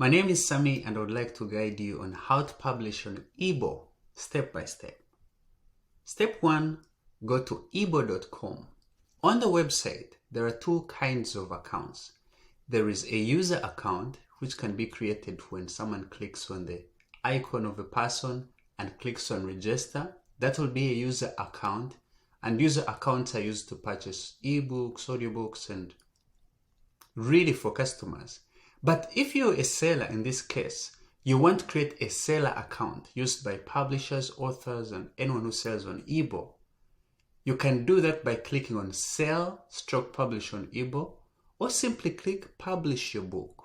My name is Sami and I would like to guide you on how to publish on Eboore step by step. Step 1, go to eboore.com. On the website, there are two kinds of accounts. There is a user account which can be created when someone clicks on the icon of a person and clicks on register. That will be a user account, and user accounts are used to purchase ebooks, audiobooks, and really for customers. But if you're a seller in this case, you want to create a seller account used by publishers, authors, and anyone who sells on Eboore. You can do that by clicking on Sell/Publish on Eboore, or simply click Publish Your Book.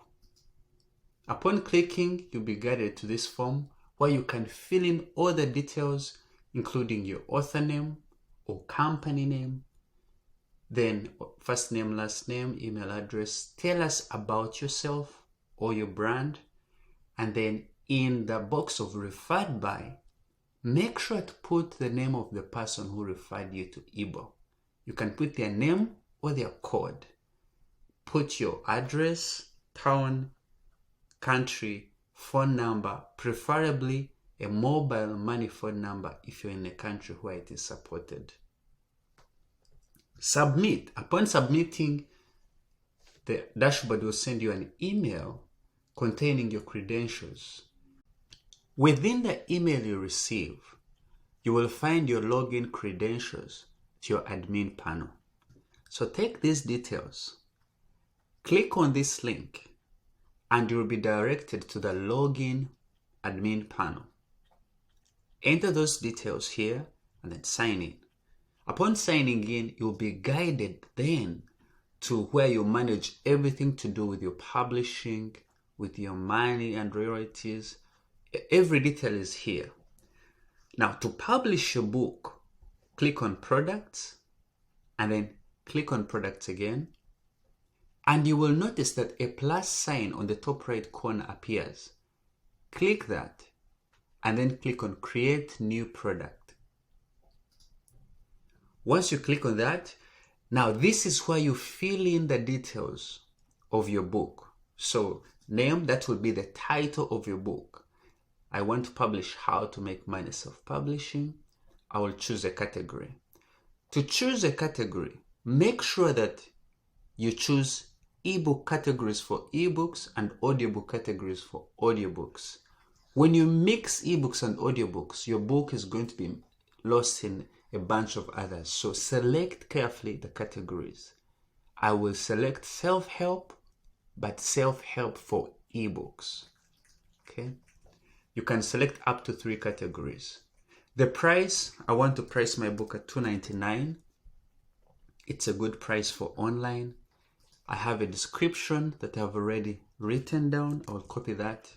Upon clicking, you'll be guided to this form where you can fill in all the details, including your author name or company name, then first name, last name, email address. Tell us about yourself or your brand. And then in the box of referred by, make sure to put the name of the person who referred you to Eboore. You can put their name or their code. Put your address, town, country, phone number, preferably a mobile money phone number if you're in a country where it is supported. Submit. Upon submitting, the dashboard will send you an email containing your credentials. Within the email you receive, you will find your login credentials to your admin panel. So take these details, click on this link, and you will be directed to the login admin panel. Enter those details here and then sign in. Upon signing in, you'll be guided then to where you manage everything to do with your publishing, with your money and royalties. Every detail is here. Now, to publish your book, click on Products and then click on Products again. And you will notice that a plus sign on the top right corner appears. Click that and then click on Create New Product. Once you click on that, now this is where you fill in the details of your book. So name, that will be the title of your book. I want to publish How to Make Money Self-Publishing. I will choose a category. To choose a category, make sure that you choose ebook categories for ebooks and audiobook categories for audiobooks. When you mix ebooks and audiobooks, your book is going to be lost in a bunch of others. So select carefully the categories. I will select self-help, but self-help for ebooks. Okay. You can select up to 3 categories. The price, I want to price my book at $2.99. It's a good price for online. I have a description that I've already written down. I will copy that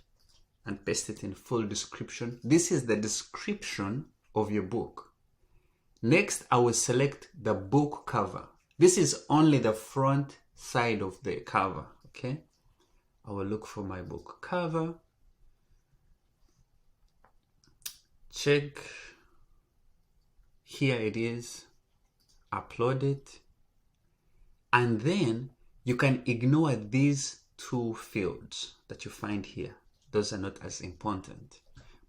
and paste it in full description. This is the description of your book. Next, I will select the book cover. This is only the front side of the cover, okay? I will look for my book cover. Check. Here it is. Upload it. And then you can ignore these 2 fields that you find here. Those are not as important.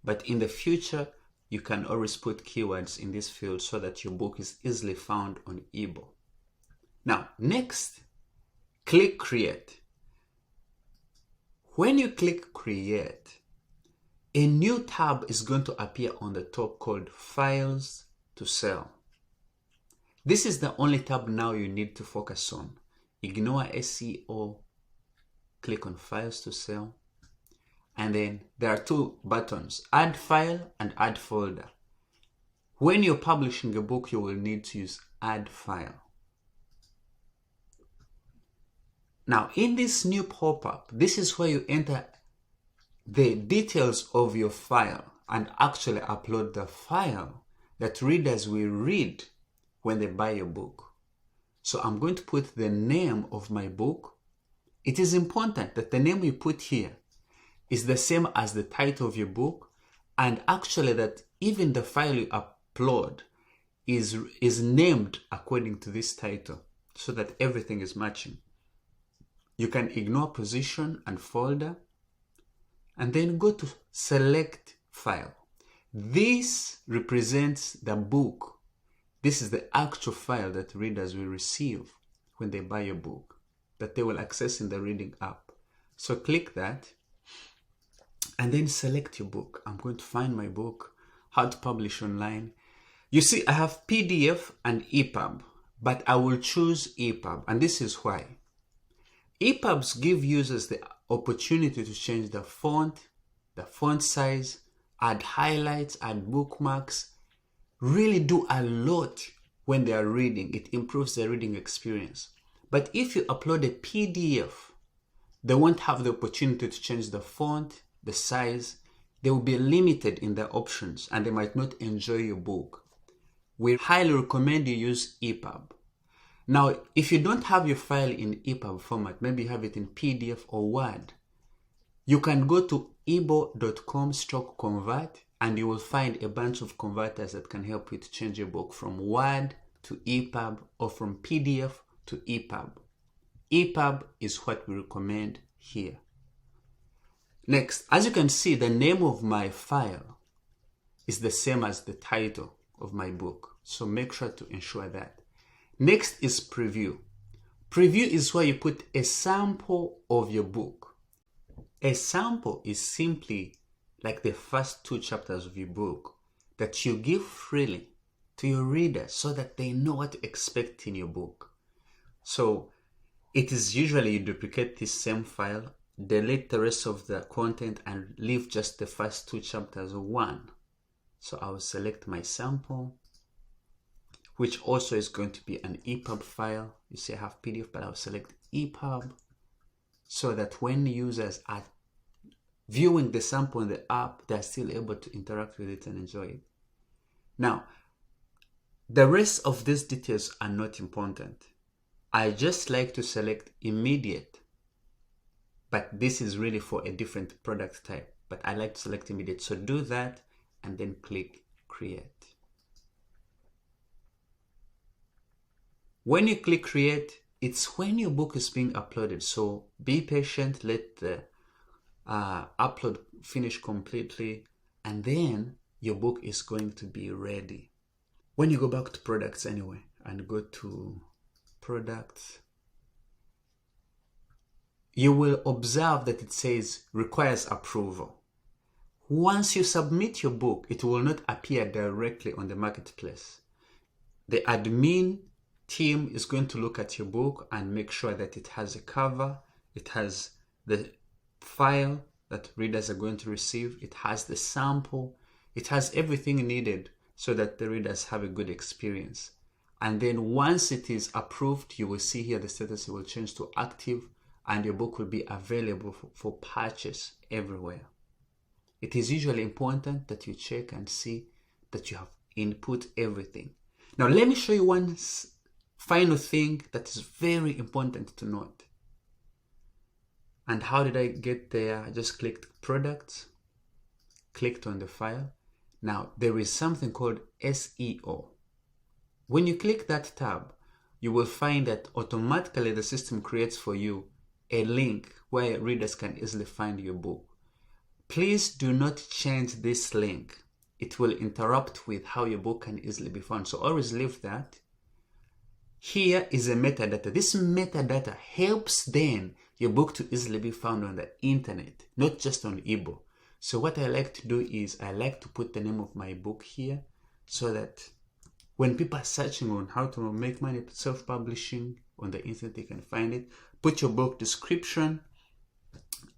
But in the future, you can always put keywords in this field so that your book is easily found on Eboore. Now, next, click Create. When you click Create, a new tab is going to appear on the top called Files to Sell. This is the only tab now you need to focus on. Ignore SEO, click on Files to Sell. And then there are 2 buttons, Add File and Add Folder. When you're publishing a book, you will need to use Add File. Now, in this new pop-up, this is where you enter the details of your file and actually upload the file that readers will read when they buy your book. So I'm going to put the name of my book. It is important that the name you put here is the same as the title of your book, and actually that even the file you upload is named according to this title so that everything is matching. You can ignore position and folder. and then go to select file. This represents the book. This is the actual file that readers will receive when they buy your book, that they will access in the reading app. So click that and then select your book. I'm going to find my book, How to Publish Online. You see, I have PDF and EPUB, but I will choose EPUB, and this is why. EPUBs give users the opportunity to change the font size, add highlights, add bookmarks, really do a lot when they are reading. It improves their reading experience. But if you upload a PDF, they won't have the opportunity to change the font, the size. They will be limited in their options and they might not enjoy your book. We highly recommend you use EPUB. Now, if you don't have your file in EPUB format, maybe you have it in PDF or Word, you can go to eboore.com/convert and you will find a bunch of converters that can help you to change your book from Word to EPUB or from PDF to EPUB. EPUB is what we recommend here. Next, as you can see, the name of my file is the same as the title of my book. So make sure to ensure that. Next is preview. Preview is where you put a sample of your book. A sample is simply like the first 2 chapters of your book that you give freely to your readers so that they know what to expect in your book. So it is usually you duplicate this same file, delete the rest of the content and leave just the first 2 chapters or 1. So I will select my sample, which also is going to be an EPUB file. You see I have PDF, but I'll select EPUB so that when users are viewing the sample in the app, they're still able to interact with it and enjoy it. Now, the rest of these details are not important. I just like to select immediate, but this is really for a different product type, but I like to select immediate. So do that and then click create. When you click create, it's when your book is being uploaded. So be patient, let the upload finish completely, and then your book is going to be ready. When you go back to products anyway and go to products, you will observe that it says requires approval. Once you submit your book, it will not appear directly on the marketplace. The admin team is going to look at your book and make sure that it has a cover, it has the file that readers are going to receive, it has the sample, it has everything needed so that the readers have a good experience. And then once it is approved, you will see here the status will change to active and your book will be available for purchase everywhere. It is usually important that you check and see that you have input everything. Now let me show you one final thing that is very important to note. And how did I get there? I just clicked products, clicked on the file. Now there is something called SEO. When you click that tab, you will find that automatically the system creates for you a link where readers can easily find your book. Please do not change this link. It will interrupt with how your book can easily be found. So always leave that. Here is a metadata. This metadata helps then your book to easily be found on the internet, not just on Eboore. So what I like to do is I like to put the name of my book here so that when people are searching on how to make money self-publishing on the internet, they can find it. Put your book description.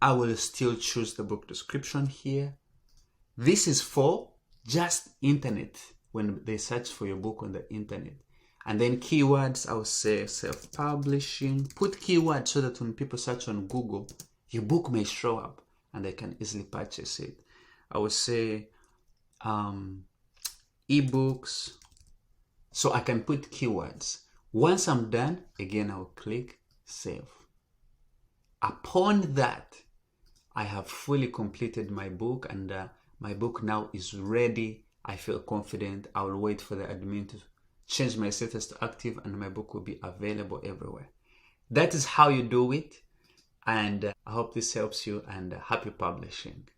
I will still choose the book description here. This is for just internet when they search for your book on the internet. And then keywords, I will say self-publishing. Put keywords so that when people search on Google, your book may show up and they can easily purchase it. I will say ebooks. So I can put keywords. Once I'm done, again, I will click save. Upon that, I have fully completed my book and my book now is ready. I feel confident. I will wait for the admin to change my status to active and my book will be available everywhere. That is how you do it. And I hope this helps you, and happy publishing.